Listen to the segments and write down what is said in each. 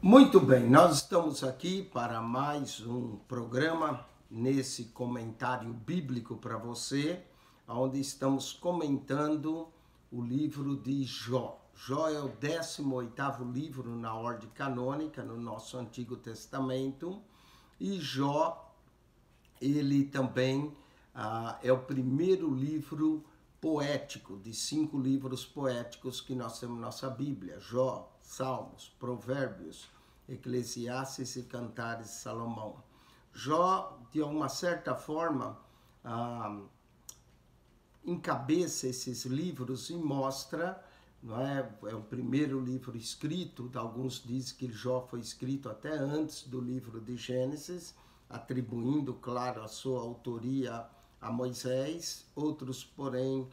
Muito bem, nós estamos aqui para mais um programa nesse comentário bíblico para você, onde estamos comentando o livro de Jó. Jó é o 18º livro na ordem canônica no nosso Antigo Testamento e Jó, ele também é o primeiro livro poético, de 5 livros poéticos que nós temos na nossa Bíblia: Jó, Salmos, Provérbios, Eclesiastes e Cantares de Salomão. Jó, de uma certa forma, encabeça esses livros e mostra, não é? É o primeiro livro escrito, alguns dizem que Jó foi escrito até antes do livro de Gênesis, atribuindo, claro, a sua autoria a Moisés. Outros, porém,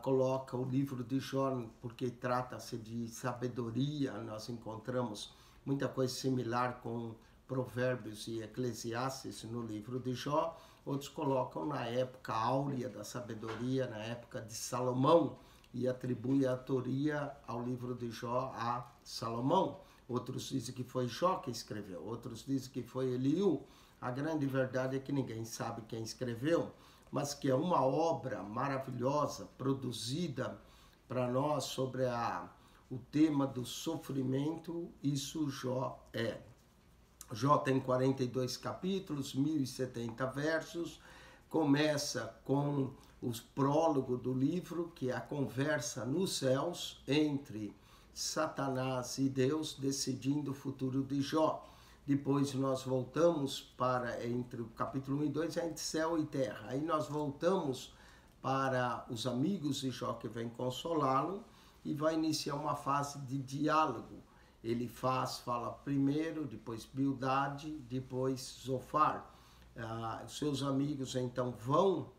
colocam o livro de Jó porque trata-se de sabedoria. Nós encontramos muita coisa similar com Provérbios e Eclesiastes no livro de Jó. Outros colocam na época áurea da sabedoria, na época de Salomão, e atribuem a autoria ao livro de Jó a Salomão. Outros dizem que foi Jó que escreveu, outros dizem que foi Eliú. A grande verdade é que ninguém sabe quem escreveu, mas que é uma obra maravilhosa, produzida para nós sobre o tema do sofrimento. Isso Jó é. Jó tem 42 capítulos, 1070 versos, começa com o prólogo do livro, que é a conversa nos céus entre Satanás e Deus, decidindo o futuro de Jó. Depois nós voltamos para, entre o capítulo 1 e 2, entre céu e terra. Aí nós voltamos para os amigos de Jó que vêm consolá-lo e vai iniciar uma fase de diálogo. Ele fala primeiro, depois Bildade, depois Zofar. Seus amigos então vão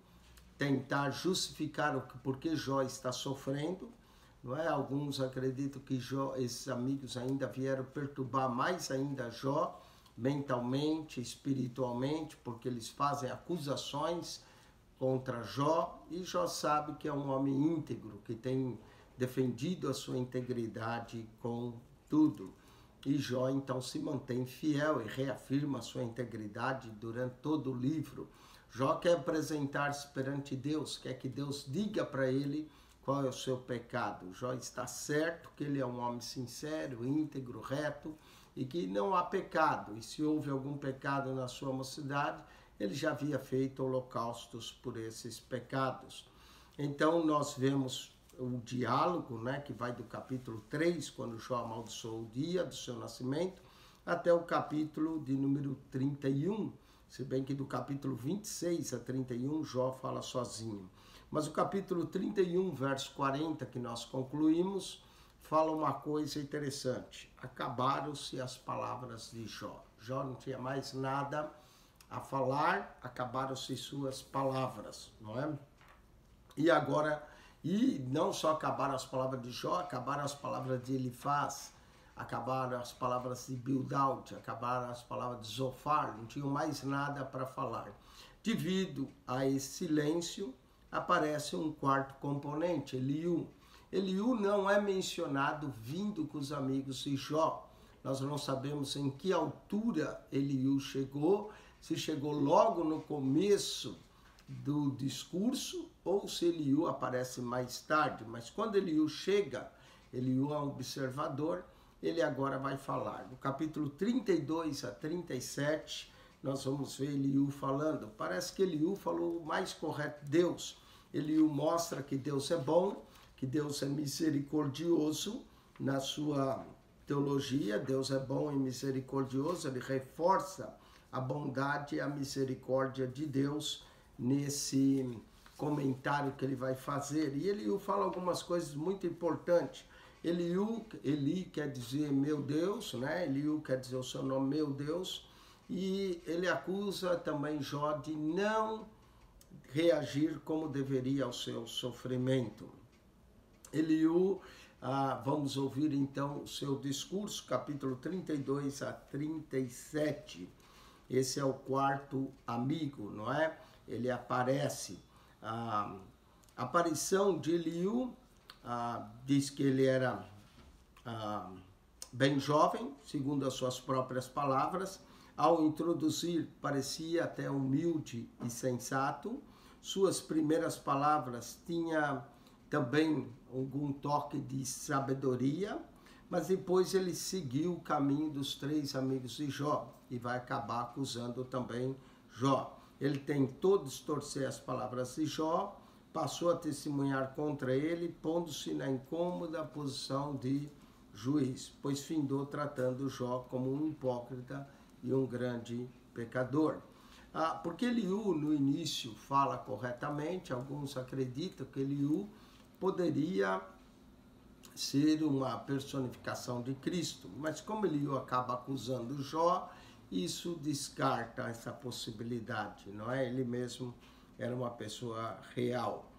tentar justificar o porquê Jó está sofrendo. Não é? Alguns acreditam que Jó, esses amigos ainda vieram perturbar mais ainda Jó, mentalmente, espiritualmente, porque eles fazem acusações contra Jó, e Jó sabe que é um homem íntegro, que tem defendido a sua integridade com tudo. E Jó então se mantém fiel e reafirma a sua integridade durante todo o livro. Jó quer apresentar-se perante Deus, quer que Deus diga para ele qual é o seu pecado. Jó está certo que ele é um homem sincero, íntegro, reto, e que não há pecado. E se houve algum pecado na sua mocidade, ele já havia feito holocaustos por esses pecados. Então nós vemos o diálogo, né, que vai do capítulo 3, quando Jó amaldiçoou o dia do seu nascimento, até o capítulo de número 31, se bem que do capítulo 26 a 31 Jó fala sozinho. Mas o capítulo 31, verso 40, que nós concluímos, fala uma coisa interessante: acabaram-se as palavras de Jó. Jó não tinha mais nada a falar, acabaram-se suas palavras, não é? E agora, e não só acabaram as palavras de Jó, acabaram as palavras de Elifaz, acabaram as palavras de Bildad, acabaram as palavras de Zofar, não tinham mais nada para falar. Devido a esse silêncio, aparece um quarto componente, Eliú. Eliú não é mencionado vindo com os amigos de Jó. Nós não sabemos em que altura Eliú chegou, se chegou logo no começo do discurso ou se Eliú aparece mais tarde. Mas quando Eliú chega, Eliú é um observador, ele agora vai falar. No capítulo 32 a 37, nós vamos ver Eliú falando. Parece que Eliú falou o mais correto: Deus. Eliú mostra que Deus é bom, que Deus é misericordioso na sua teologia. Deus é bom e misericordioso, ele reforça a bondade e a misericórdia de Deus nesse comentário que ele vai fazer. E Eliú fala algumas coisas muito importantes. Eli quer dizer meu Deus, né? Eliú quer dizer o seu nome, meu Deus. E ele acusa também Jó de não reagir como deveria ao seu sofrimento. Eliú, vamos ouvir então o seu discurso, capítulo 32 a 37. Esse é o quarto amigo, não é? Ele aparece. A aparição de Eliú diz que ele era bem jovem, segundo as suas próprias palavras. Ao introduzir, parecia até humilde e sensato. Suas primeiras palavras tinham também algum toque de sabedoria, mas depois ele seguiu o caminho dos 3 amigos de Jó e vai acabar acusando também Jó. Ele tentou distorcer as palavras de Jó, passou a testemunhar contra ele, pondo-se na incômoda posição de juiz, pois findou tratando Jó como um hipócrita e um grande pecador. Porque Eliú no início fala corretamente, alguns acreditam que Eliú poderia ser uma personificação de Cristo, mas como Eliú acaba acusando Jó, isso descarta essa possibilidade, não é? Ele mesmo era uma pessoa real.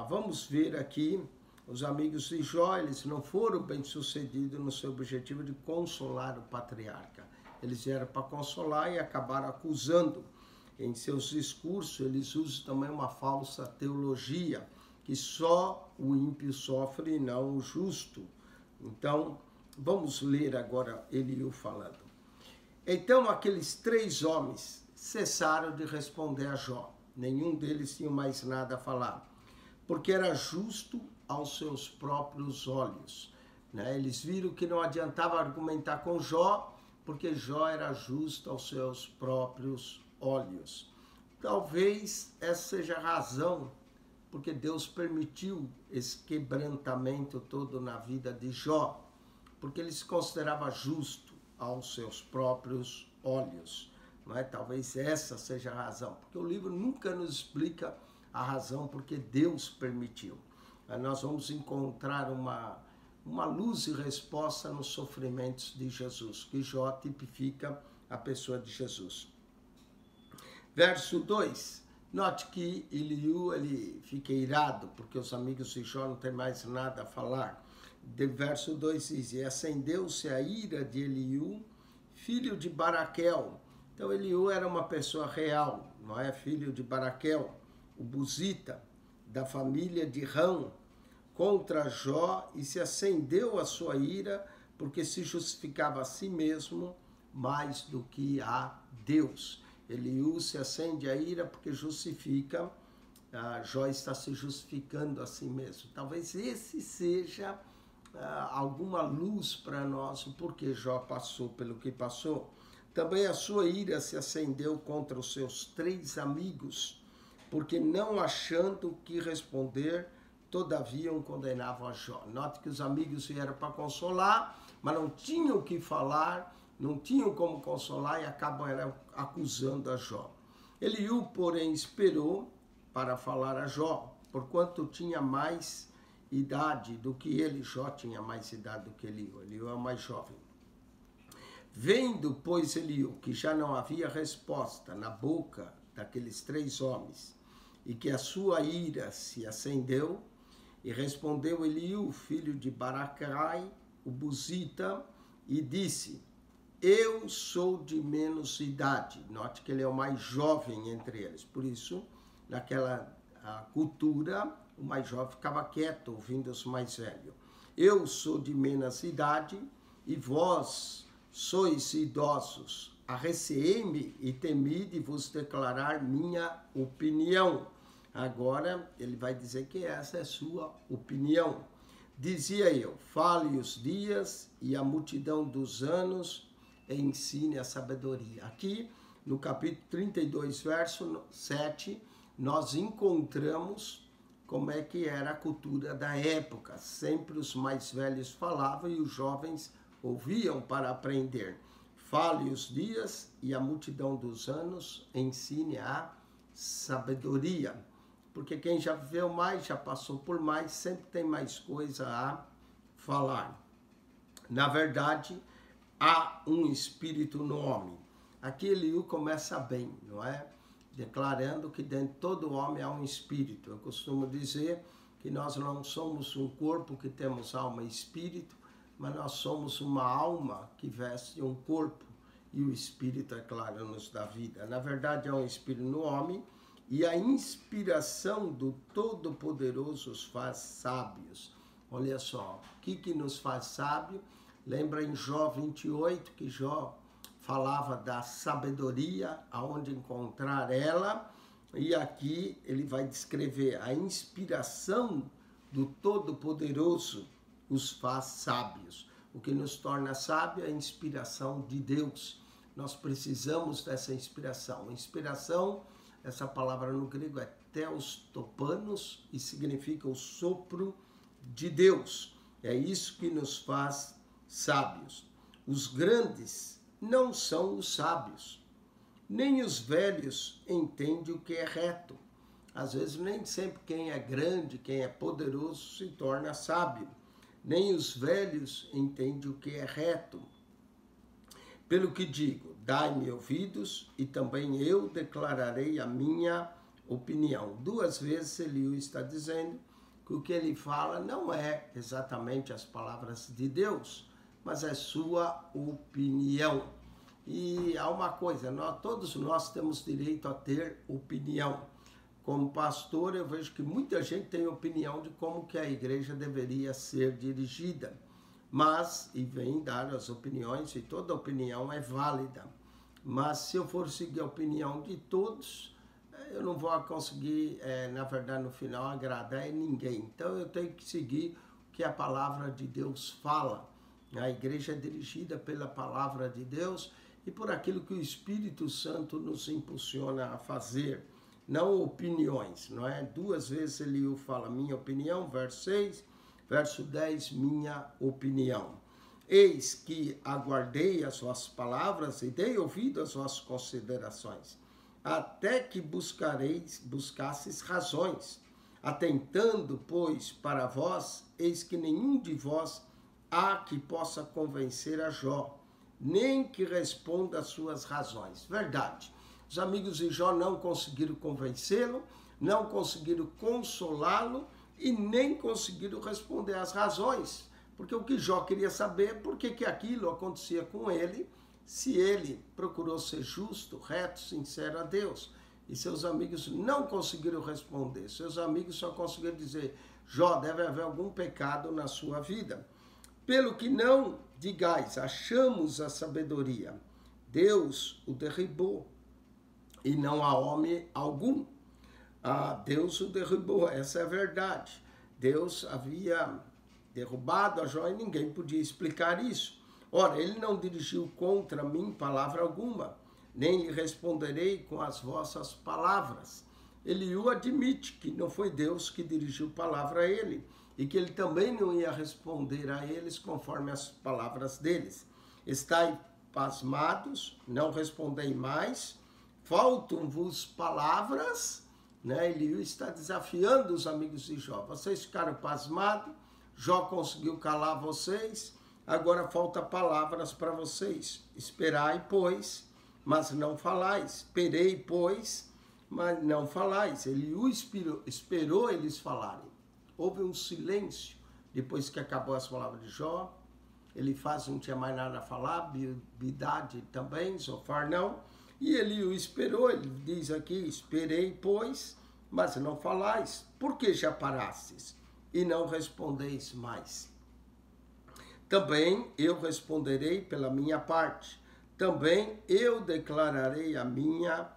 Vamos ver aqui, os amigos de Jó, eles não foram bem-sucedidos no seu objetivo de consolar o patriarca. Eles vieram para consolar e acabaram acusando. Em seus discursos, eles usam também uma falsa teologia, que só o ímpio sofre e não o justo. Então, vamos ler agora Eliú falando. Então, aqueles 3 homens cessaram de responder a Jó. Nenhum deles tinha mais nada a falar, porque era justo aos seus próprios olhos. Eles viram que não adiantava argumentar com Jó, porque Jó era justo aos seus próprios olhos. Talvez essa seja a razão porque Deus permitiu esse quebrantamento todo na vida de Jó, porque ele se considerava justo aos seus próprios olhos. Não é? Talvez essa seja a razão, porque o livro nunca nos explica a razão porque Deus permitiu. Nós vamos encontrar uma luz e resposta nos sofrimentos de Jesus, que Jó tipifica a pessoa de Jesus. Verso 2, note que Eliú, ele fica irado, porque os amigos de Jó não têm mais nada a falar. De verso 2 diz, e acendeu-se a ira de Eliú, filho de Baraquel. Então Eliú era uma pessoa real, não é? Filho de Baraquel, o Buzita, da família de Rão, contra Jó, e se acendeu a sua ira, porque se justificava a si mesmo mais do que a Deus. Eliú se acende a ira porque justifica, Jó está se justificando a si mesmo. Talvez esse seja alguma luz para nós, o porquê Jó passou pelo que passou. Também a sua ira se acendeu contra os seus 3 amigos, porque não achando o que responder, todavia condenavam a Jó. Note que os amigos vieram para consolar, mas não tinham o que falar, não tinham como consolar e acabam acusando a Jó. Eliú, porém, esperou para falar a Jó, porquanto tinha mais idade do que ele. Jó tinha mais idade do que Eliú. Eliú é o mais jovem. Vendo, pois, Eliú, que já não havia resposta na boca daqueles 3 homens, e que a sua ira se acendeu, e respondeu Eliú, filho de Baraquel, o Buzita, e disse, eu sou de menos idade. Note que ele é o mais jovem entre eles. Por isso, naquela cultura, o mais jovem ficava quieto, ouvindo os mais velhos. Eu sou de menos idade, e vós sois idosos. Arreceei-me e temi de vos declarar minha opinião. Agora, ele vai dizer que essa é sua opinião. Dizia eu, fale os dias e a multidão dos anos ensine a sabedoria. Aqui, no capítulo 32, verso 7, nós encontramos como é que era a cultura da época. Sempre os mais velhos falavam e os jovens ouviam para aprender. Fale os dias e a multidão dos anos ensine a sabedoria. Porque quem já viveu mais, já passou por mais, sempre tem mais coisa a falar. Na verdade, há um espírito no homem. Aqui Eliú começa bem, não é? Declarando que dentro de todo homem há um espírito. Eu costumo dizer que nós não somos um corpo que temos alma e espírito, mas nós somos uma alma que veste um corpo. E o espírito, é claro, nos dá vida. Na verdade, há um espírito no homem, e a inspiração do Todo-Poderoso os faz sábios. Olha só, o que nos faz sábio? Lembra em Jó 28 que Jó falava da sabedoria, aonde encontrar ela, e aqui ele vai descrever a inspiração do Todo-Poderoso os faz sábios. O que nos torna sábio é a inspiração de Deus. Nós precisamos dessa inspiração. Inspiração, essa palavra no grego é theostopanos e significa o sopro de Deus. É isso que nos faz sábios. Os grandes não são os sábios, nem os velhos entendem o que é reto. Às vezes nem sempre quem é grande, quem é poderoso se torna sábio. Nem os velhos entendem o que é reto. Pelo que digo, dai-me ouvidos e também eu declararei a minha opinião. 2 vezes Eliú está dizendo que o que ele fala não é exatamente as palavras de Deus, mas é sua opinião. E há uma coisa, todos nós temos direito a ter opinião. Como pastor, eu vejo que muita gente tem opinião de como que a igreja deveria ser dirigida. Mas, e vem dar as opiniões, e toda opinião é válida. Mas se eu for seguir a opinião de todos, eu não vou conseguir, na verdade, no final, agradar ninguém. Então eu tenho que seguir o que a palavra de Deus fala. A igreja é dirigida pela palavra de Deus e por aquilo que o Espírito Santo nos impulsiona a fazer, não opiniões, não é? 2 vezes ele fala minha opinião, verso 6, verso 10, minha opinião. Eis que aguardei as vossas palavras e dei ouvido às vossas considerações, até que buscasseis razões. Atentando, pois, para vós, eis que nenhum de vós há que possa convencer a Jó, nem que responda às suas razões. Verdade. Os amigos de Jó não conseguiram convencê-lo, não conseguiram consolá-lo e nem conseguiram responder às razões. Porque o que Jó queria saber é por que aquilo acontecia com ele, se ele procurou ser justo, reto, sincero a Deus. E seus amigos não conseguiram responder. Seus amigos só conseguiram dizer, Jó, deve haver algum pecado na sua vida. Pelo que não digais, achamos a sabedoria. Deus o derribou e não há homem algum. Deus o derribou, essa é a verdade. Deus havia derrubado a Jó e ninguém podia explicar isso. Ora, ele não dirigiu contra mim palavra alguma, nem lhe responderei com as vossas palavras. Eliú admite que não foi Deus que dirigiu palavra a ele, e que ele também não ia responder a eles conforme as palavras deles. Estai pasmados, não respondei mais, faltam-vos palavras, né? Eliú está desafiando os amigos de Jó. Vocês ficaram pasmados, Jó conseguiu calar vocês, agora falta palavras para vocês. Esperai, pois, mas não falais. Esperei, pois, mas não falais. Eliú esperou eles falarem. Houve um silêncio depois que acabou as palavras de Jó. Ele não tinha mais nada a falar, Bildade também, Zofar não. E Eliú esperou, ele diz aqui, esperei, pois, mas não falais. Por que já parastes e não respondeis mais? Também eu responderei pela minha parte. Também eu declararei a minha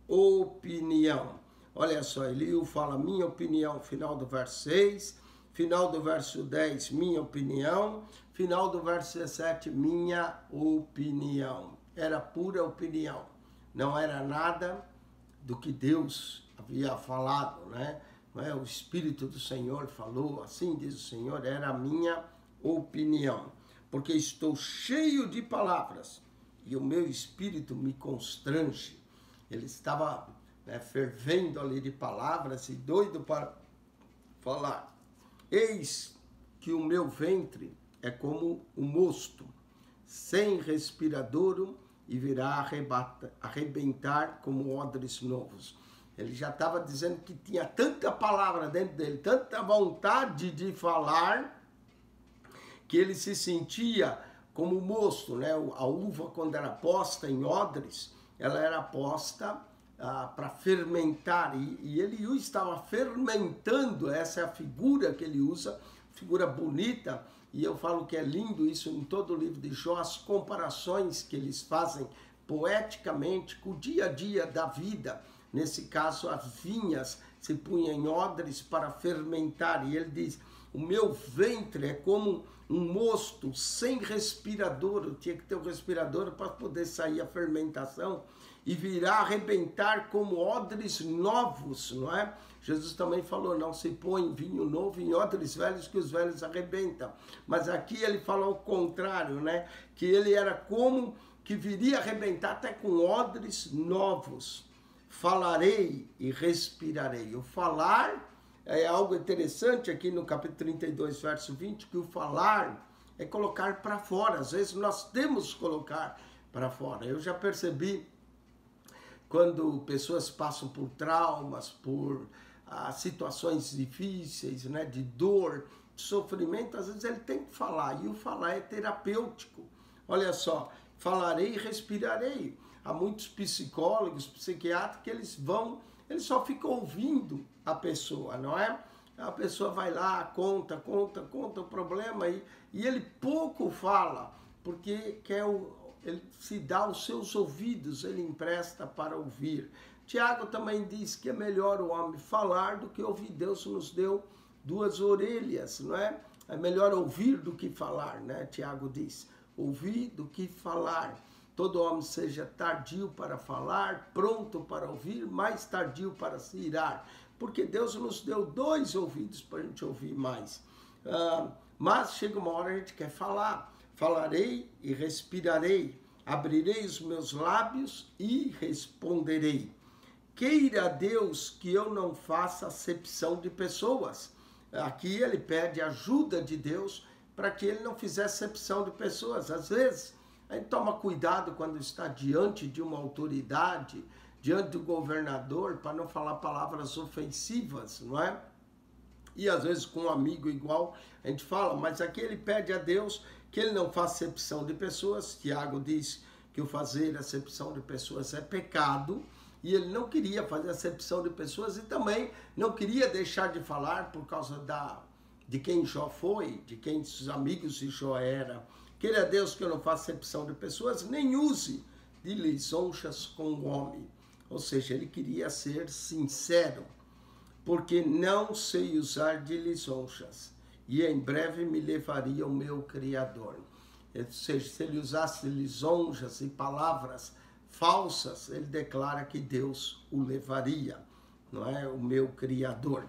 opinião. Olha só, Eliú fala minha opinião, final do verso 6, final do verso 10, minha opinião, final do verso 17, minha opinião. Era pura opinião, não era nada do que Deus havia falado, né? O Espírito do Senhor falou, assim diz o Senhor, era a minha opinião. Porque estou cheio de palavras e o meu espírito me constrange. Ele estava fervendo ali de palavras e doido para falar. Eis que o meu ventre é como um mosto, sem respiradouro, e virá arrebentar como odres novos. Ele já estava dizendo que tinha tanta palavra dentro dele, tanta vontade de falar, que ele se sentia como mosto, né? A uva, quando era posta em odres, ela era posta para fermentar, e Eliú estava fermentando, essa é a figura que ele usa, figura bonita, e eu falo que é lindo isso em todo o livro de Jó, as comparações que eles fazem poeticamente com o dia a dia da vida. Nesse caso, as vinhas se punham em odres para fermentar, e ele diz: o meu ventre é como um mosto sem respirador, eu tinha que ter um respirador para poder sair a fermentação, e virá arrebentar como odres novos, não é? Jesus também falou, não se põe vinho novo em odres velhos, que os velhos arrebentam. Mas aqui ele fala ao contrário, né? Que ele era como que viria arrebentar até com odres novos. Falarei e respirarei. O falar é algo interessante aqui no capítulo 32, verso 20, que o falar é colocar para fora. Às vezes nós temos que colocar para fora. Eu já percebi quando pessoas passam por traumas, por situações difíceis, né, de dor, de sofrimento, às vezes ele tem que falar, e o falar é terapêutico. Olha só, falarei e respirarei. Há muitos psicólogos, psiquiatras, que eles só ficam ouvindo a pessoa, não é? A pessoa vai lá, conta o problema, e ele pouco fala, porque ele se dá os seus ouvidos, ele empresta para ouvir. Tiago também diz que é melhor o homem falar do que ouvir. Deus nos deu duas orelhas, não é? É melhor ouvir do que falar, né? Tiago diz, ouvir do que falar. Todo homem seja tardio para falar, pronto para ouvir, mais tardio para se irar. Porque Deus nos deu dois ouvidos para a gente ouvir mais. Mas chega uma hora a gente quer falar. Falarei e respirarei. Abrirei os meus lábios e responderei. Queira Deus que eu não faça acepção de pessoas. Aqui ele pede ajuda de Deus para que ele não fizesse acepção de pessoas. Às vezes, a gente toma cuidado quando está diante de uma autoridade, diante do governador, para não falar palavras ofensivas, não é? E às vezes com um amigo igual, a gente fala, mas aqui ele pede a Deus que ele não faça acepção de pessoas. Tiago diz que o fazer acepção de pessoas é pecado, e ele não queria fazer acepção de pessoas e também não queria deixar de falar por causa de quem Jó foi, de quem os amigos de Jó eram. Queira Deus que eu não faça acepção de pessoas, nem use de lisonjas com o homem. Ou seja, ele queria ser sincero, porque não sei usar de lisonjas, e em breve me levaria o meu Criador. Ou seja, se ele usasse lisonjas e palavras falsas, ele declara que Deus o levaria, não é? O meu Criador.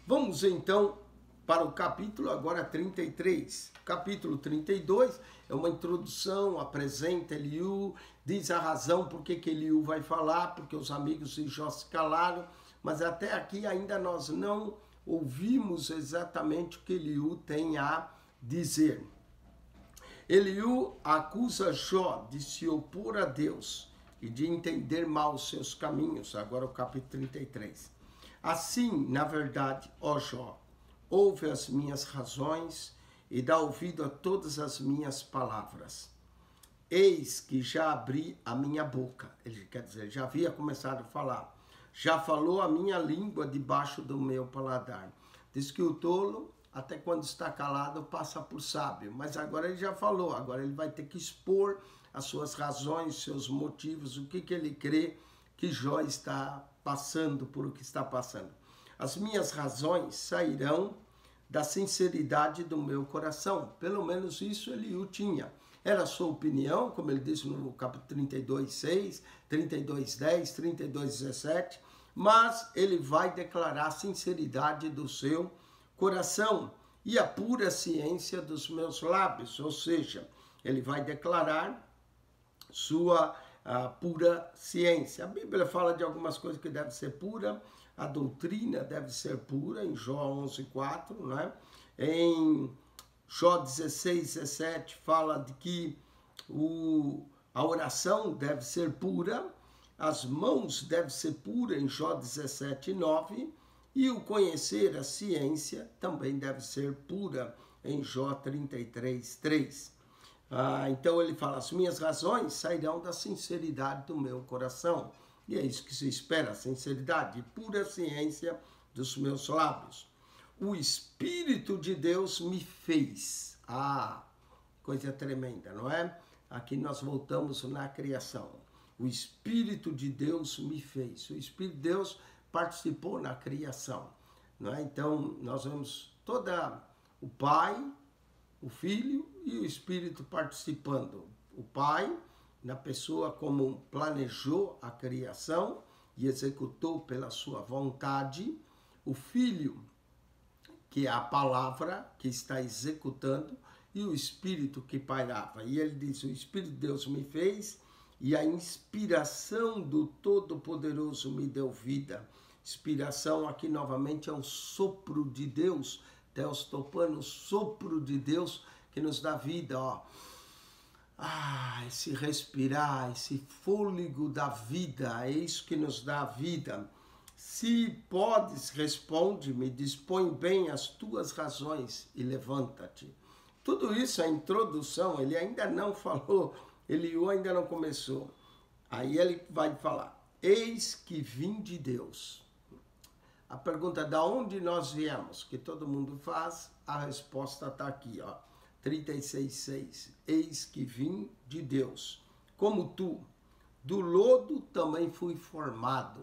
Vamos então para o capítulo agora 33. Capítulo 32 é uma introdução, apresenta Eliú, diz a razão por que Eliú vai falar, porque os amigos de Jó se calaram, mas até aqui ainda nós não ouvimos exatamente o que Eliú tem a dizer. Eliú acusa Jó de se opor a Deus e de entender mal os seus caminhos. Agora o capítulo 33. Assim, na verdade, ó Jó, ouve as minhas razões e dá ouvido a todas as minhas palavras. Eis que já abri a minha boca. Ele quer dizer, já havia começado a falar. Já falou a minha língua debaixo do meu paladar. Diz que o tolo, até quando está calado, passa por sábio. Mas agora ele já falou, agora ele vai ter que expor as suas razões, seus motivos, o que ele crê que Jó está passando por o que está passando. As minhas razões sairão da sinceridade do meu coração. Pelo menos isso Eliú tinha. Era a sua opinião, como ele disse no capítulo 32:6, 32:10, 32:17, mas ele vai declarar a sinceridade do seu coração e a pura ciência dos meus lábios, ou seja, ele vai declarar sua pura ciência. A Bíblia fala de algumas coisas que devem ser pura, a doutrina deve ser pura, em Jó 11:4, né? Em Jó 16:17 fala de que a oração deve ser pura, as mãos devem ser puras, em Jó 17:9, e o conhecer a ciência também deve ser pura, em Jó 33:3. Então ele fala, as minhas razões sairão da sinceridade do meu coração. E é isso que se espera, a sinceridade e pura ciência dos meus lábios. O Espírito de Deus me fez. Ah, coisa tremenda, não é? Aqui nós voltamos na criação. O Espírito de Deus me fez. O Espírito de Deus participou na criação, não é? Então, nós vemos o Pai, o Filho e o Espírito participando. O Pai, na pessoa como planejou a criação e executou pela sua vontade. O Filho, que é a palavra que está executando, e o Espírito que pairava. E ele diz, o Espírito de Deus me fez, e a inspiração do Todo-Poderoso me deu vida. Inspiração aqui novamente é o sopro de Deus, Theostopano, o sopro de Deus que nos dá vida, ó. Esse respirar, esse fôlego da vida, é isso que nos dá a vida. Se podes, responde-me, dispõe bem as tuas razões e levanta-te. Tudo isso, a introdução, ele ainda não falou, Eliú ainda não começou. Aí ele vai falar, eis que vim de Deus. A pergunta, da onde nós viemos, que todo mundo faz, a resposta está aqui, ó, 36,6. Eis que vim de Deus, como tu, do lodo também fui formado.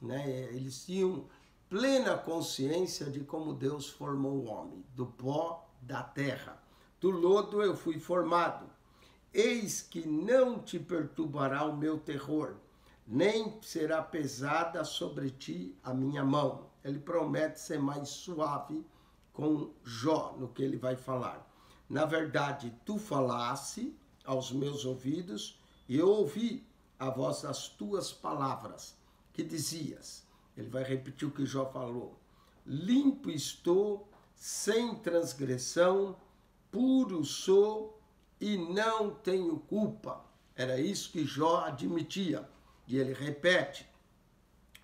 Né? Eles tinham plena consciência de como Deus formou o homem, do pó da terra. Do lodo eu fui formado. Eis que não te perturbará o meu terror, nem será pesada sobre ti a minha mão. Ele promete ser mais suave com Jó, no que ele vai falar. Na verdade, tu falaste aos meus ouvidos, e eu ouvi a voz das tuas palavras, que dizias, ele vai repetir o que Jó falou, limpo estou, sem transgressão, puro sou e não tenho culpa. Era isso que Jó admitia. E ele repete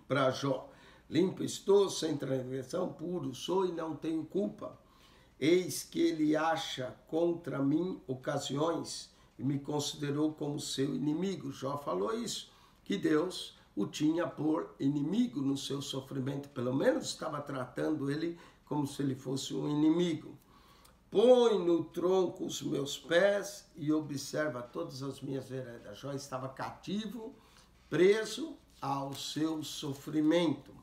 para Jó, limpo estou, sem transgressão, puro sou e não tenho culpa. Eis que ele acha contra mim ocasiões e me considerou como seu inimigo. Jó falou isso, que Deus o tinha por inimigo no seu sofrimento, pelo menos estava tratando ele como se ele fosse um inimigo. Põe no tronco os meus pés e observa todas as minhas veredas. Jó estava cativo, preso ao seu sofrimento.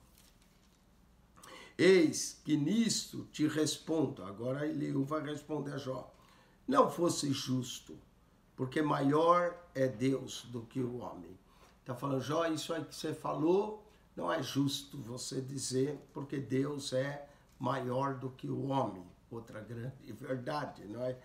Eis que nisto te respondo. Agora Eliú vai responder a Jó. Não fosse justo, porque maior é Deus do que o homem. Está falando, Jó, isso aí que você falou, não é justo você dizer, porque Deus é maior do que o homem. Outra grande verdade, não é?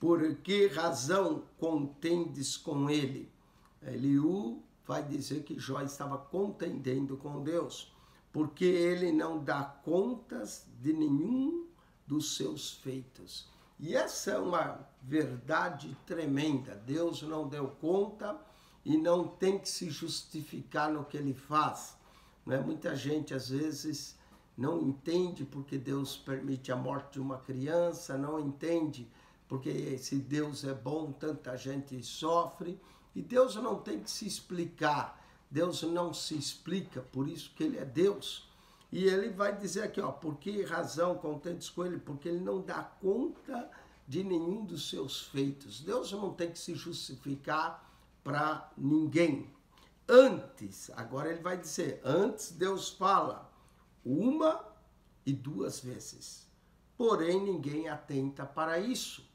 Por que razão contendes com ele? Eliú vai dizer que Jó estava contendendo com Deus, porque ele não dá contas de nenhum dos seus feitos. E essa é uma verdade tremenda. Deus não deu conta e não tem que se justificar no que ele faz. Não é? Muita gente, às vezes, não entende porque Deus permite a morte de uma criança, não entende porque se Deus é bom, tanta gente sofre. E Deus não tem que se explicar. Deus não se explica, por isso que ele é Deus. E ele vai dizer aqui, ó, por que razão contentes com ele? Porque ele não dá conta de nenhum dos seus feitos. Deus não tem que se justificar para ninguém. Antes, agora ele vai dizer, antes Deus fala uma e duas vezes. Porém, ninguém atenta para isso.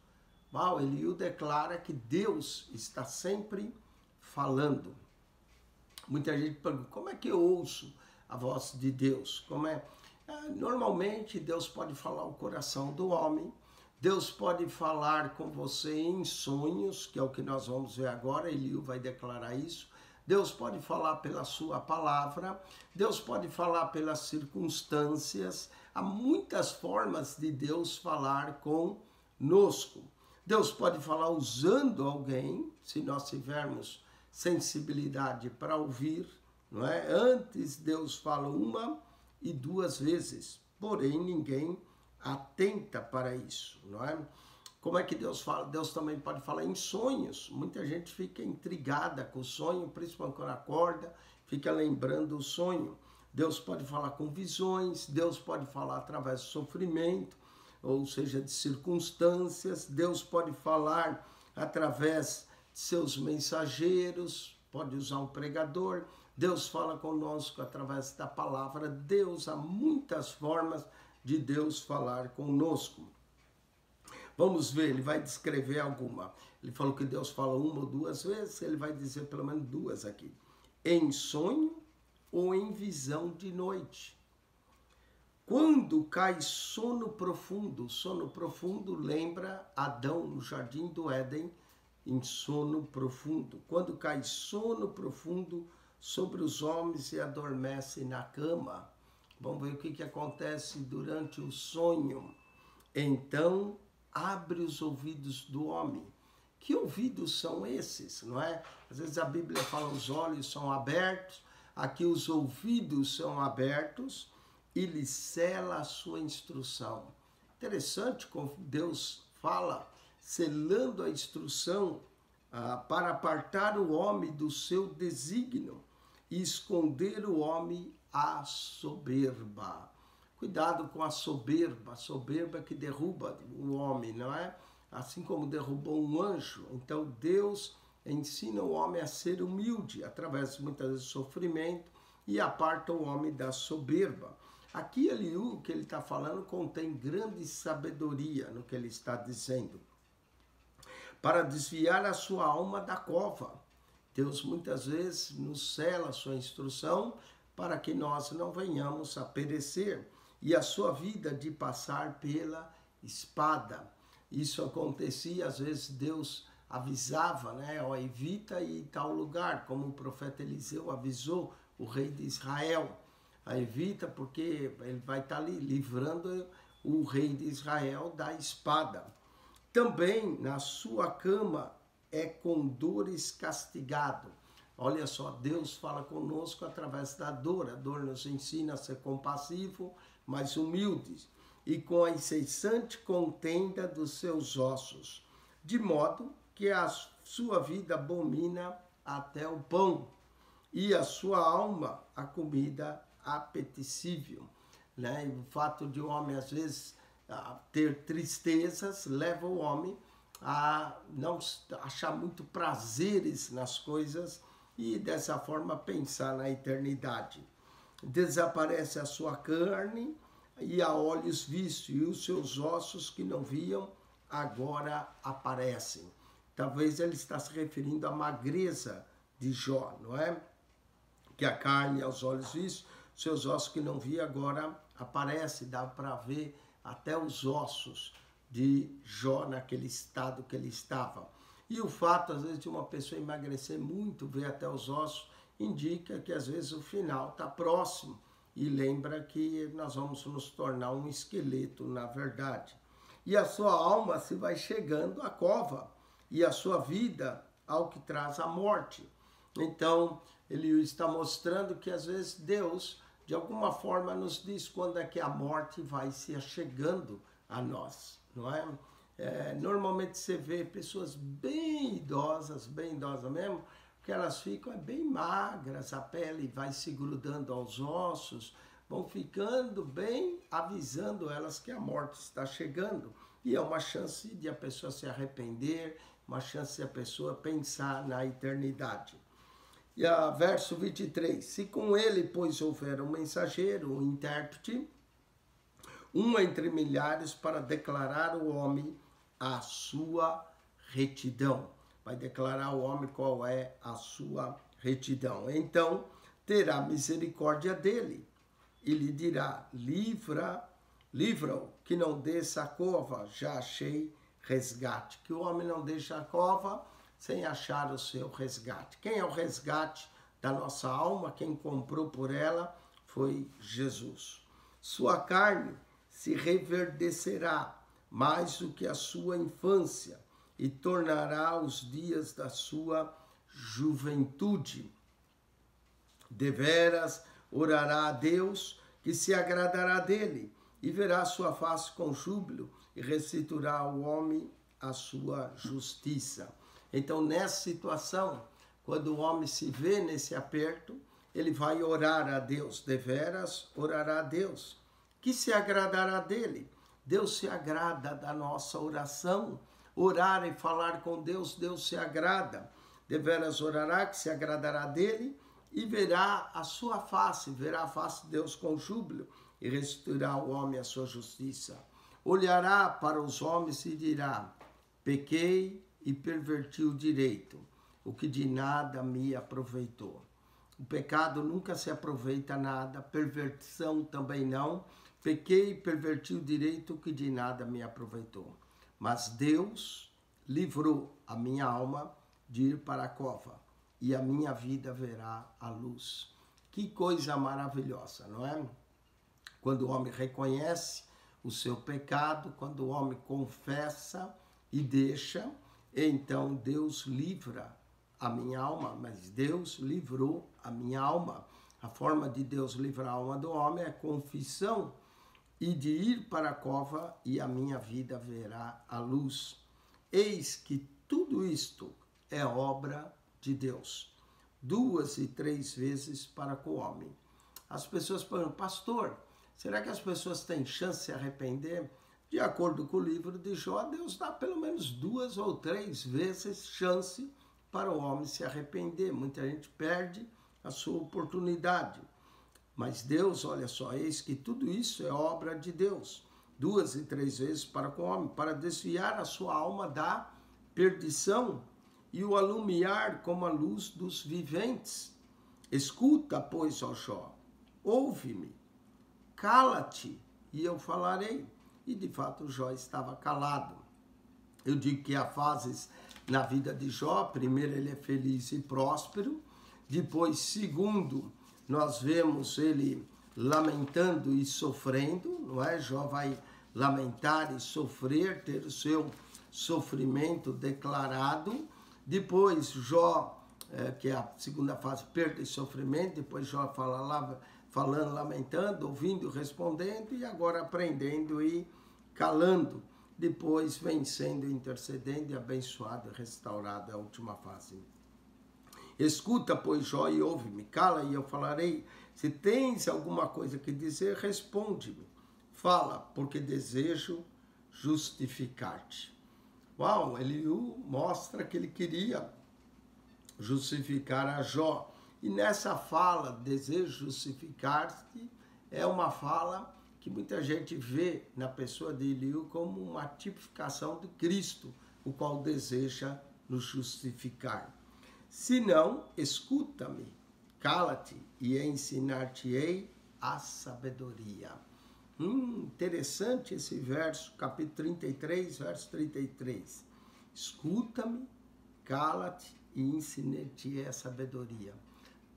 Eliú declara que Deus está sempre falando. Muita gente pergunta, como é que eu ouço a voz de Deus? Normalmente, Deus pode falar ao coração do homem, Deus pode falar com você em sonhos, que é o que nós vamos ver agora, Eliú vai declarar isso. Deus pode falar pela sua palavra, Deus pode falar pelas circunstâncias. Há muitas formas de Deus falar conosco. Deus pode falar usando alguém, se nós tivermos sensibilidade para ouvir, não é? Antes Deus fala uma e duas vezes, porém ninguém atenta para isso, não é? Como é que Deus fala? Deus também pode falar em sonhos. Muita gente fica intrigada com o sonho, principalmente quando acorda, fica lembrando o sonho. Deus pode falar com visões, Deus pode falar através do sofrimento, ou seja, de circunstâncias. Deus pode falar através de seus mensageiros, pode usar um pregador. Deus fala conosco através da palavra. Deus, há muitas formas de Deus falar conosco. Vamos ver, ele vai descrever alguma. Ele falou que Deus fala uma ou duas vezes, ele vai dizer pelo menos duas aqui. Em sonho ou em visão de noite. Quando cai sono profundo lembra Adão no jardim do Éden, em sono profundo. Quando cai sono profundo sobre os homens e adormece na cama. Vamos ver o que acontece durante o sonho. Então, abre os ouvidos do homem. Que ouvidos são esses, não é? Às vezes a Bíblia fala os olhos são abertos, aqui os ouvidos são abertos e lhe sela a sua instrução. Interessante como Deus fala, selando a instrução para apartar o homem do seu desígnio e esconder o homem à soberba. Cuidado com a soberba que derruba o homem, não é? Assim como derrubou um anjo. Então Deus ensina o homem a ser humilde, através muitas vezes do sofrimento, e aparta o homem da soberba. Aqui Eliú, que ele está falando, contém grande sabedoria no que ele está dizendo. Para desviar a sua alma da cova. Deus muitas vezes nos sela a sua instrução para que nós não venhamos a perecer. E a sua vida de passar pela espada. Isso acontecia, às vezes Deus avisava, né? Ó, evita ir em tal lugar, como o profeta Eliseu avisou o rei de Israel. Evita porque ele vai estar ali livrando o rei de Israel da espada. Também na sua cama é com dores castigado. Olha só, Deus fala conosco através da dor. A dor nos ensina a ser compassivo, mas humildes, e com a incessante contenda dos seus ossos, de modo que a sua vida abomina até o pão, e a sua alma a comida apetecível. Né? E o fato de o homem, às vezes, ter tristezas, leva o homem a não achar muito prazeres nas coisas e, dessa forma, pensar na eternidade. Desaparece a sua carne e a olhos vistos, e os seus ossos que não viam agora aparecem. Talvez ele está se referindo à magreza de Jó, não é? Que a carne e aos olhos vistos, seus ossos que não via agora aparecem, dá para ver até os ossos de Jó naquele estado que ele estava. E o fato, às vezes, de uma pessoa emagrecer muito, ver até os ossos, indica que às vezes o final está próximo e lembra que nós vamos nos tornar um esqueleto, na verdade. E a sua alma se vai chegando à cova e a sua vida ao que traz a morte. Então, ele está mostrando que às vezes Deus, de alguma forma, nos diz quando é que a morte vai se achegando a nós, não é? Normalmente você vê pessoas bem idosas mesmo, que elas ficam bem magras, a pele vai se grudando aos ossos, vão ficando bem, avisando elas que a morte está chegando. E é uma chance de a pessoa se arrepender, uma chance de a pessoa pensar na eternidade. E a verso 23, se com ele, pois, houver um mensageiro, um intérprete, um entre milhares para declarar ao homem a sua retidão. Vai declarar ao homem qual é a sua retidão. Então, terá misericórdia dele e lhe dirá, livra-o, que não desça a cova, já achei resgate. Que o homem não deixe a cova sem achar o seu resgate. Quem é o resgate da nossa alma? Quem comprou por ela foi Jesus. Sua carne se reverdecerá mais do que a sua infância e tornará os dias da sua juventude. Deveras orará a Deus, que se agradará dele, e verá sua face com júbilo, e restituirá ao homem a sua justiça. Então, nessa situação, quando o homem se vê nesse aperto, ele vai orar a Deus, deveras orará a Deus, que se agradará dele, Deus se agrada da nossa oração. Orar e falar com Deus, Deus se agrada. Deveras orará, que se agradará dele, e verá a sua face, verá a face de Deus com júbilo, e restituirá ao homem a sua justiça. Olhará para os homens e dirá: pequei e perverti o direito, o que de nada me aproveitou. O pecado nunca se aproveita nada, perversão também não. Pequei e perverti o direito, o que de nada me aproveitou. Mas Deus livrou a minha alma de ir para a cova, e a minha vida verá a luz. Que coisa maravilhosa, não é? Quando o homem reconhece o seu pecado, quando o homem confessa e deixa, então Deus livra a minha alma, mas Deus livrou a minha alma. A forma de Deus livrar a alma do homem é confissão e de ir para a cova, e a minha vida verá a luz. Eis que tudo isto é obra de Deus, 2 e 3 vezes para com o homem. As pessoas perguntam: pastor, será que as pessoas têm chance de se arrepender? De acordo com o livro de Jó, Deus dá pelo menos 2 ou 3 vezes chance para o homem se arrepender. Muita gente perde a sua oportunidade. Mas Deus, olha só, eis que tudo isso é obra de Deus, 2 e 3 vezes para com o homem, para desviar a sua alma da perdição e o alumiar como a luz dos viventes. Escuta, pois, ó Jó, ouve-me, cala-te e eu falarei. E de fato Jó estava calado. Eu digo que há fases na vida de Jó. Primeiro, ele é feliz e próspero. Depois, segundo, nós vemos ele lamentando e sofrendo, não é? Jó vai lamentar e sofrer, ter o seu sofrimento declarado. Depois, Jó, que é a segunda fase, perda e sofrimento. Depois, Jó falando, lamentando, ouvindo, respondendo, e agora aprendendo e calando. Depois, vencendo, intercedendo e abençoado e restaurado, é a última fase. Escuta, pois, Jó, e ouve-me, cala e eu falarei. Se tens alguma coisa que dizer, responde-me. Fala, porque desejo justificar-te. Uau, Eliú mostra que ele queria justificar a Jó. E nessa fala, desejo justificar-te, é uma fala que muita gente vê na pessoa de Eliú como uma tipificação de Cristo, o qual deseja nos justificar. Se não, escuta-me, cala-te e ensinar-te-ei a sabedoria. Interessante esse verso, capítulo 33, verso 33. Escuta-me, cala-te e ensinar-te-ei a sabedoria.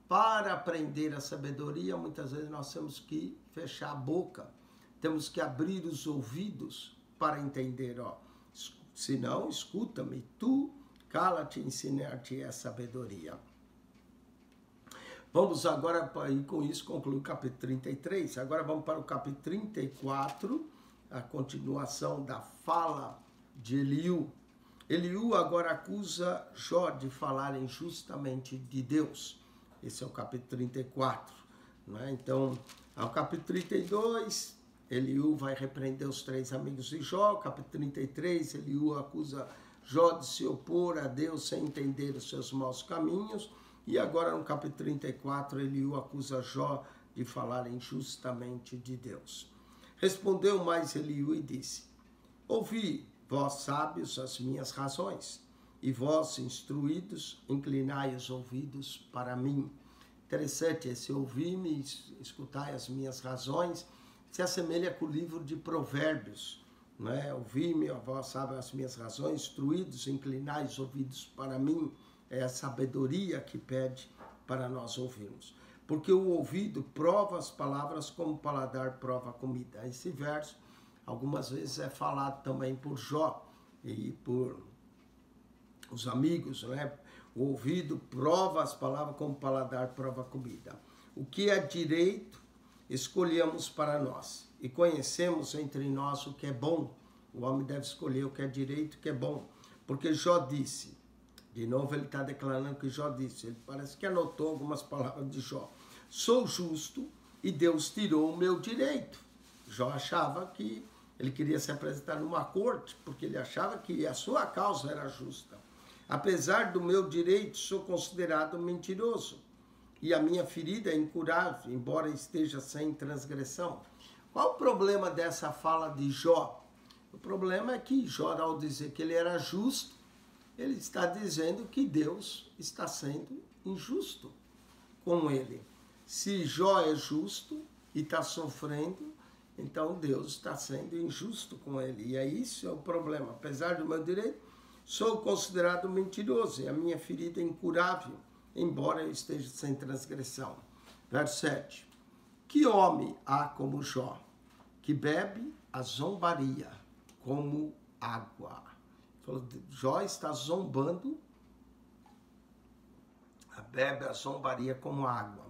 Para aprender a sabedoria, muitas vezes nós temos que fechar a boca, temos que abrir os ouvidos para entender. Se não, escuta-me, tu cala-te e ensinar-te a sabedoria. Vamos agora, e com isso concluir o capítulo 33. Agora vamos para o capítulo 34, a continuação da fala de Eliú. Eliú agora acusa Jó de falar injustamente de Deus. Esse é o capítulo 34. Não é? Então, ao capítulo 32, Eliú vai repreender os 3 amigos de Jó. Capítulo 33, Eliú acusa Jó de se opor a Deus sem entender os seus maus caminhos. E agora no capítulo 34, Eliú acusa Jó de falar injustamente de Deus. Respondeu mais Eliú e disse: ouvi, vós sábios, as minhas razões, e vós instruídos, inclinai os ouvidos para mim. Interessante esse ouvir-me, escutai as minhas razões, se assemelha com o livro de Provérbios. Não é? Ouvi-me, vós sabem as minhas razões, instruídos, inclinai os ouvidos para mim. É a sabedoria que pede para nós ouvirmos. Porque o ouvido prova as palavras como o paladar prova a comida. Esse verso, algumas vezes, é falado também por Jó e por os amigos, né? O ouvido prova as palavras como o paladar prova a comida. O que é direito, escolhemos para nós. E conhecemos entre nós o que é bom. O homem deve escolher o que é direito e o que é bom. Porque Jó disse, de novo ele está declarando que Jó disse, ele parece que anotou algumas palavras de Jó. Sou justo e Deus tirou o meu direito. Jó achava que Ele queria se apresentar numa corte, porque ele achava que a sua causa era justa. Apesar do meu direito, sou considerado mentiroso, e a minha ferida é incurável, embora esteja sem transgressão. Qual o problema dessa fala de Jó? O problema é que Jó, ao dizer que ele era justo, ele está dizendo que Deus está sendo injusto com ele. Se Jó é justo e está sofrendo, então Deus está sendo injusto com ele. E é isso é o problema. Apesar do meu direito, sou considerado mentiroso e a minha ferida é incurável, embora eu esteja sem transgressão. Verso 7. Que homem há como Jó, que bebe a zombaria como água? Jó está zombando, bebe a zombaria como água.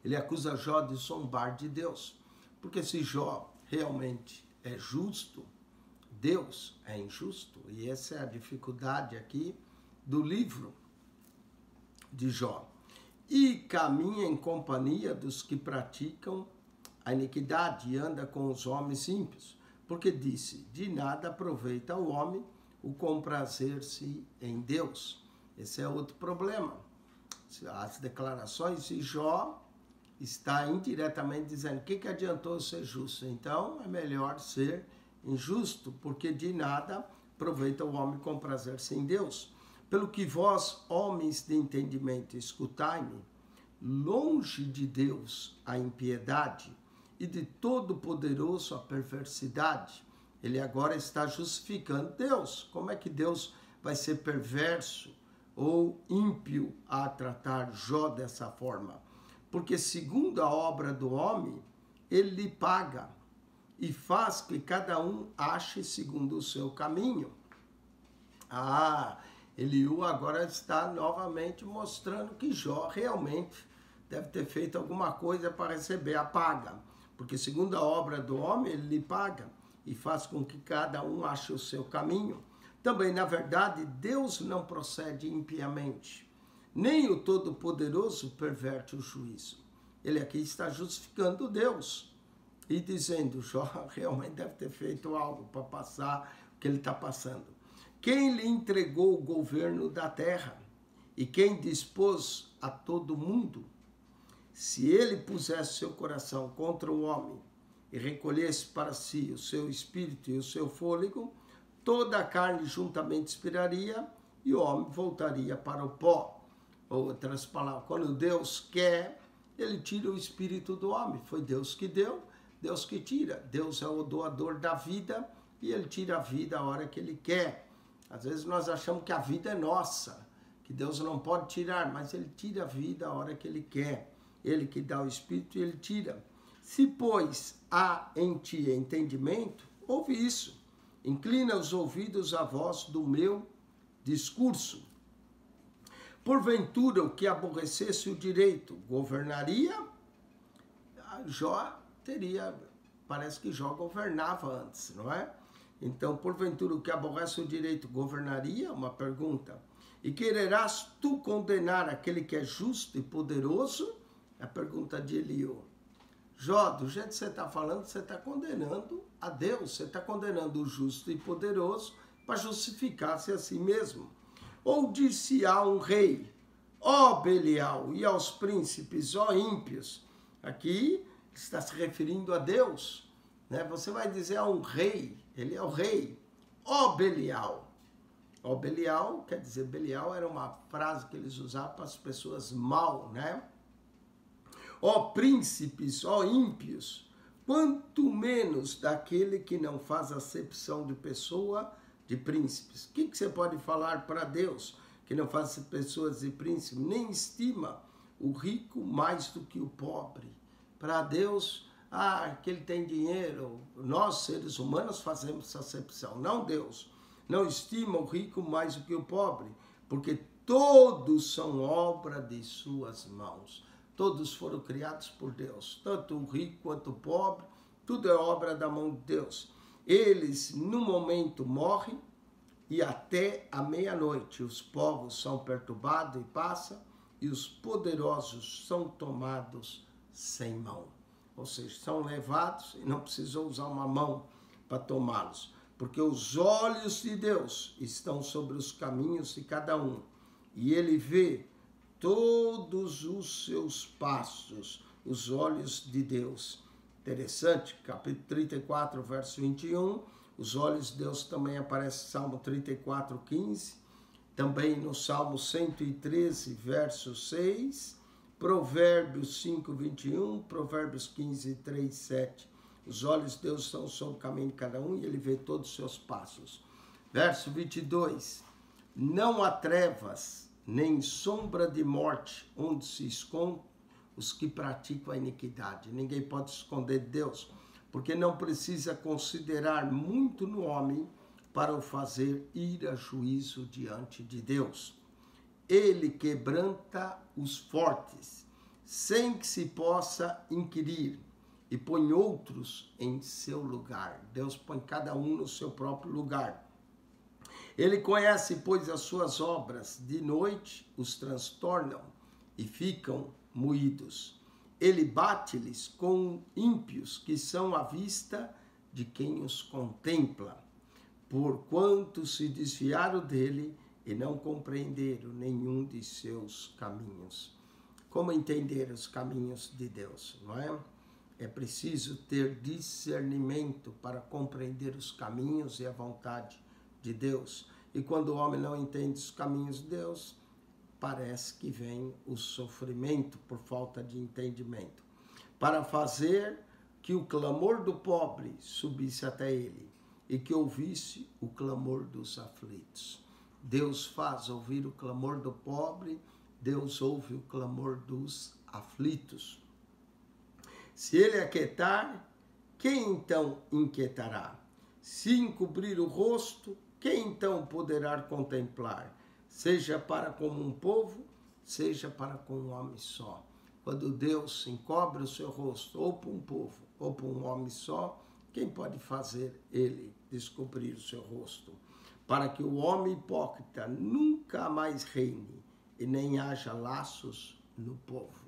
Ele acusa Jó de zombar de Deus, porque se Jó realmente é justo, Deus é injusto. E essa é a dificuldade aqui do livro de Jó. E caminha em companhia dos que praticam a iniquidade e anda com os homens ímpios, porque disse, de nada aproveita o homem o comprazer-se em Deus. Esse é outro problema. As declarações de Jó está indiretamente dizendo, o que adiantou ser justo? Então é melhor ser injusto, porque de nada aproveita o homem comprazer-se em Deus. Pelo que vós, homens de entendimento, escutai-me, longe de Deus a impiedade e de Todo-Poderoso a perversidade. Ele agora está justificando Deus. Como é que Deus vai ser perverso ou ímpio a tratar Jó dessa forma? Porque segundo a obra do homem, ele lhe paga e faz que cada um ache segundo o seu caminho. Eliú agora está novamente mostrando que Jó realmente deve ter feito alguma coisa para receber a paga. Porque segundo a obra do homem, ele lhe paga e faz com que cada um ache o seu caminho. Também, na verdade, Deus não procede impiamente, nem o Todo-Poderoso perverte o juízo. Ele aqui está justificando Deus e dizendo, Jó realmente deve ter feito algo para passar o que ele está passando. Quem lhe entregou o governo da terra e quem dispôs a todo mundo? Se ele pusesse seu coração contra o homem e recolhesse para si o seu espírito e o seu fôlego, toda a carne juntamente expiraria e o homem voltaria para o pó. Outras palavras, quando Deus quer, ele tira o espírito do homem. Foi Deus que deu, Deus que tira. Deus é o doador da vida e ele tira a vida a hora que ele quer. Às vezes nós achamos que a vida é nossa, que Deus não pode tirar, mas ele tira a vida a hora que ele quer. Ele que dá o espírito e ele tira. Se, pois, há em ti entendimento, ouve isso. Inclina os ouvidos à voz do meu discurso. Porventura, o que aborrecesse o direito governaria? Jó teria, parece que Jó governava antes, não é? Então, porventura, o que aborrece o direito governaria? Uma pergunta. E quererás tu condenar aquele que é justo e poderoso? É a pergunta de Eliú. Jó, do jeito que você está falando, você está condenando a Deus, você está condenando o justo e poderoso para justificar-se a si mesmo. Ou disse-á um rei, ó Belial, e aos príncipes, ó ímpios. Aqui está se referindo a Deus, né? Você vai dizer a um rei, ele é o rei, ó Belial. Ó Belial, quer dizer, Belial era uma frase que eles usavam para as pessoas mal, né? Ó príncipes, ó ímpios, quanto menos daquele que não faz acepção de pessoa de príncipes. O que você pode falar para Deus que não faz pessoas de príncipes? Nem estima o rico mais do que o pobre. Para Deus, que ele tem dinheiro. Nós, seres humanos, fazemos essa acepção, não Deus. Não estima o rico mais do que o pobre, porque todos são obra de suas mãos. Todos foram criados por Deus, tanto o rico quanto o pobre, tudo é obra da mão de Deus. Eles, no momento, morrem e até a meia-noite os povos são perturbados e passam, e os poderosos são tomados sem mão. Ou seja, são levados e não precisou usar uma mão para tomá-los. Porque os olhos de Deus estão sobre os caminhos de cada um. E ele vê todos os seus passos, os olhos de Deus. Interessante, capítulo 34, verso 21. Os olhos de Deus também aparece no Salmo 34, 15. Também no Salmo 113, verso 6. Provérbios 5, 21. Provérbios 15, 3, 7. Os olhos de Deus estão sobre o caminho de cada um e ele vê todos os seus passos. Verso 22. Não há trevas, nem sombra de morte, onde se escondem os que praticam a iniquidade. Ninguém pode se esconder de Deus, porque não precisa considerar muito no homem para o fazer ir a juízo diante de Deus. Ele quebranta os fortes, sem que se possa inquirir, e põe outros em seu lugar. Deus põe cada um no seu próprio lugar. Ele conhece, pois, as suas obras. De noite os transtornam e ficam moídos. Ele bate-lhes com ímpios, que são à vista de quem os contempla, porquanto se desviaram dele e não compreenderam nenhum de seus caminhos. Como entender os caminhos de Deus, não é? É preciso ter discernimento para compreender os caminhos e a vontade de Deus. E quando o homem não entende os caminhos de Deus, parece que vem o sofrimento por falta de entendimento. Para fazer que o clamor do pobre subisse até ele e que ouvisse o clamor dos aflitos. Deus faz ouvir o clamor do pobre, Deus ouve o clamor dos aflitos. Se ele aquietar, quem então inquietará? Se encobrir o rosto, quem então poderá contemplar? Seja para com um povo, seja para com um homem só. Quando Deus encobre o seu rosto, ou para um povo, ou para um homem só, quem pode fazer ele descobrir o seu rosto? Para que o homem hipócrita nunca mais reine, e nem haja laços no povo.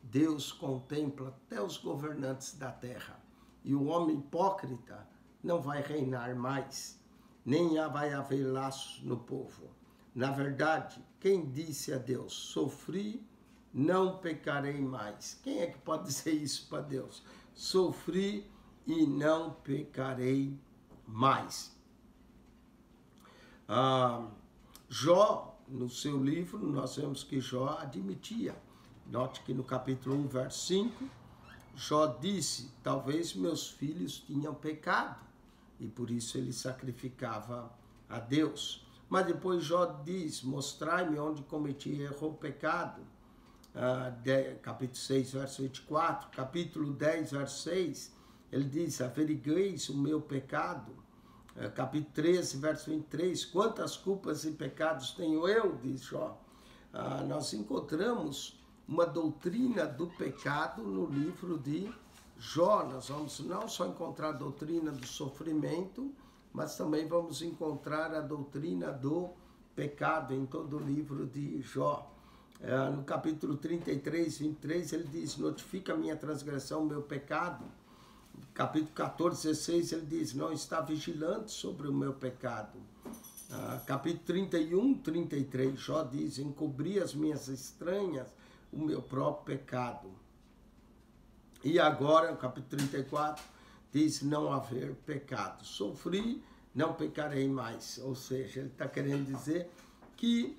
Deus contempla até os governantes da terra, e o homem hipócrita não vai reinar mais, nem vai haver laços no povo. Na verdade, quem disse a Deus, sofri, não pecarei mais? Quem é que pode dizer isso para Deus? Sofri e não pecarei mais. Jó, no seu livro, nós vemos que Jó admitia. Note que no capítulo 1, verso 5, Jó disse, talvez meus filhos tinham pecado, e por isso ele sacrificava a Deus. Mas depois Jó diz, mostrai-me onde cometi erro ou pecado. Capítulo 6, verso 24, capítulo 10, verso 6, ele diz, averigueis o meu pecado. Capítulo 13, verso 23, quantas culpas e pecados tenho eu, diz Jó. Nós encontramos uma doutrina do pecado no livro de Jó. Nós vamos não só encontrar a doutrina do sofrimento, mas também vamos encontrar a doutrina do pecado em todo o livro de Jó. No capítulo 33, 23, ele diz, notifica a minha transgressão, meu pecado. Capítulo 14, 16, ele diz, não está vigilante sobre o meu pecado. Capítulo 31, 33, Jó diz, encobri as minhas estranhas, o meu próprio pecado. E agora, no capítulo 34, diz não haver pecado. Sofri, não pecarei mais. Ou seja, ele está querendo dizer que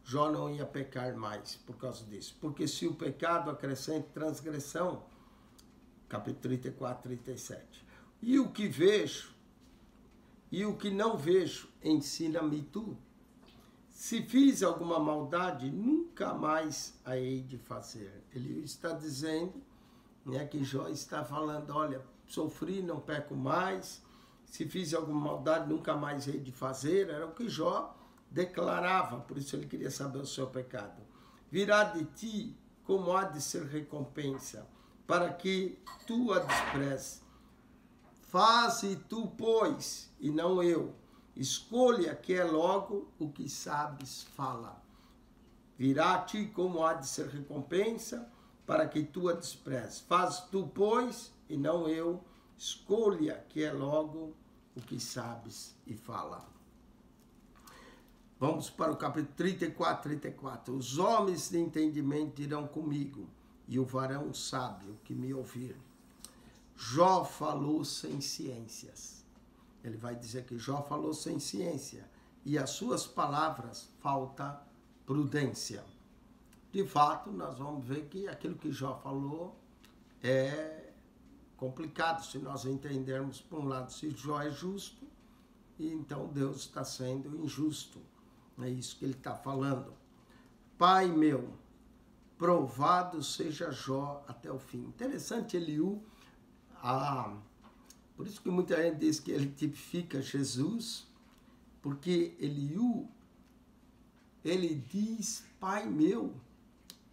Jó não ia pecar mais por causa disso. Porque se o pecado acrescenta transgressão, capítulo 34, 37. E o que vejo, e o que não vejo, ensina-me tu. Se fiz alguma maldade, nunca mais a hei de fazer. Ele está dizendo, né, que Jó está falando, olha, sofri, não peco mais. Se fiz alguma maldade, nunca mais hei de fazer. Era o que Jó declarava, por isso ele queria saber o seu pecado. Virá de ti como há de ser recompensa, para que tu a desprezes. Faze tu, pois, e não eu. Escolha que é logo o que sabes fala. Virá a ti como há de ser recompensa, para que tu a desprezes. Faz tu, pois, e não eu. Escolha, que é logo o que sabes e fala. Vamos para o capítulo 34. Os homens de entendimento irão comigo, e o varão sábio que me ouvir. Jó falou sem ciências. Ele vai dizer que Jó falou sem ciência, e as suas palavras falta prudência. De fato, nós vamos ver que aquilo que Jó falou é complicado se nós entendermos, por um lado, se Jó é justo, e então Deus está sendo injusto. É isso que ele está falando. Pai meu, provado seja Jó até o fim. Interessante, Eliú, por isso que muita gente diz que ele tipifica Jesus, porque Eliú, ele diz Pai meu.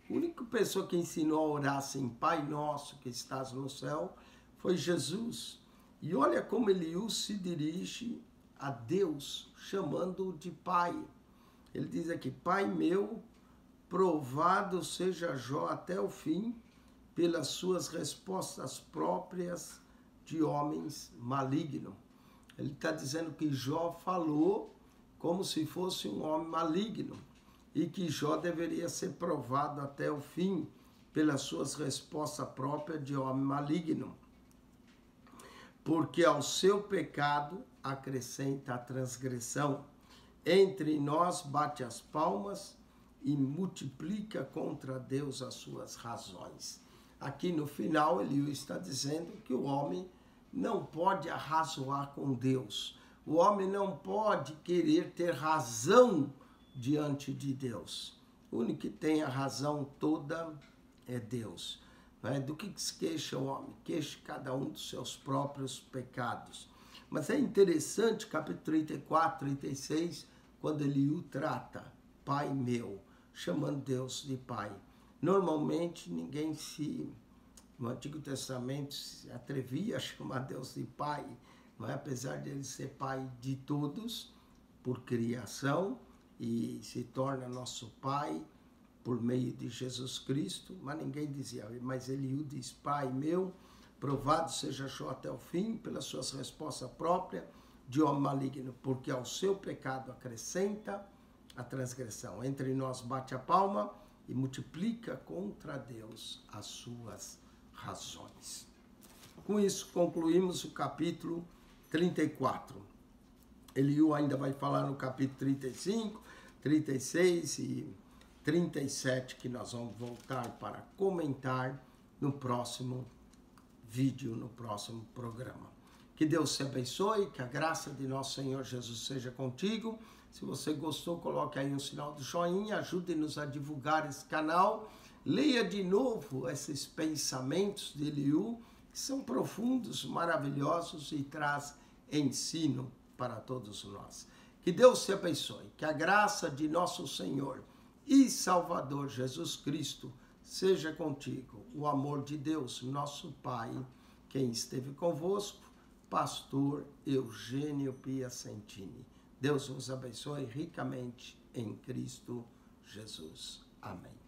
A única pessoa que ensinou a orar assim, Pai nosso que estás no céu, foi Jesus. E olha como Eliú se dirige a Deus, chamando-o de Pai. Ele diz aqui, Pai meu, provado seja Jó até o fim, pelas suas respostas próprias de homens malignos. Ele está dizendo que Jó falou como se fosse um homem maligno, e que Jó deveria ser provado até o fim pelas suas respostas próprias de homem maligno. Porque ao seu pecado acrescenta a transgressão. Entre nós bate as palmas e multiplica contra Deus as suas razões. Aqui no final, ele está dizendo que o homem não pode arrazoar com Deus. O homem não pode querer ter razão diante de Deus. O único que tem a razão toda é Deus. Do que se queixa o homem? Queixa cada um dos seus próprios pecados. Mas é interessante, capítulo 34, 36, quando Eliú trata Pai meu, chamando Deus de Pai. Normalmente ninguém no Antigo Testamento se atrevia a chamar Deus de Pai, não é? Apesar de ele ser Pai de todos, por criação, e se torna nosso Pai por meio de Jesus Cristo, mas ninguém dizia, mas Eliú diz, Pai meu, provado seja Jó até o fim, pelas suas respostas próprias de homem maligno, porque ao seu pecado acrescenta a transgressão. Entre nós bate a palma e multiplica contra Deus as suas razões. Com isso, concluímos o capítulo 34. Eliú ainda vai falar no capítulo 35, 36 e 37, que nós vamos voltar para comentar no próximo vídeo, no próximo programa. Que Deus te abençoe, que a graça de nosso Senhor Jesus seja contigo. Se você gostou, coloque aí um sinal de joinha, ajude-nos a divulgar esse canal. Leia de novo esses pensamentos de Eliú, que são profundos, maravilhosos e traz ensino para todos nós. Que Deus te abençoe, que a graça de nosso Senhor e Salvador Jesus Cristo seja contigo. O amor de Deus, nosso Pai, quem esteve convosco, pastor Eugênio Piacentini. Deus vos abençoe ricamente em Cristo Jesus. Amém.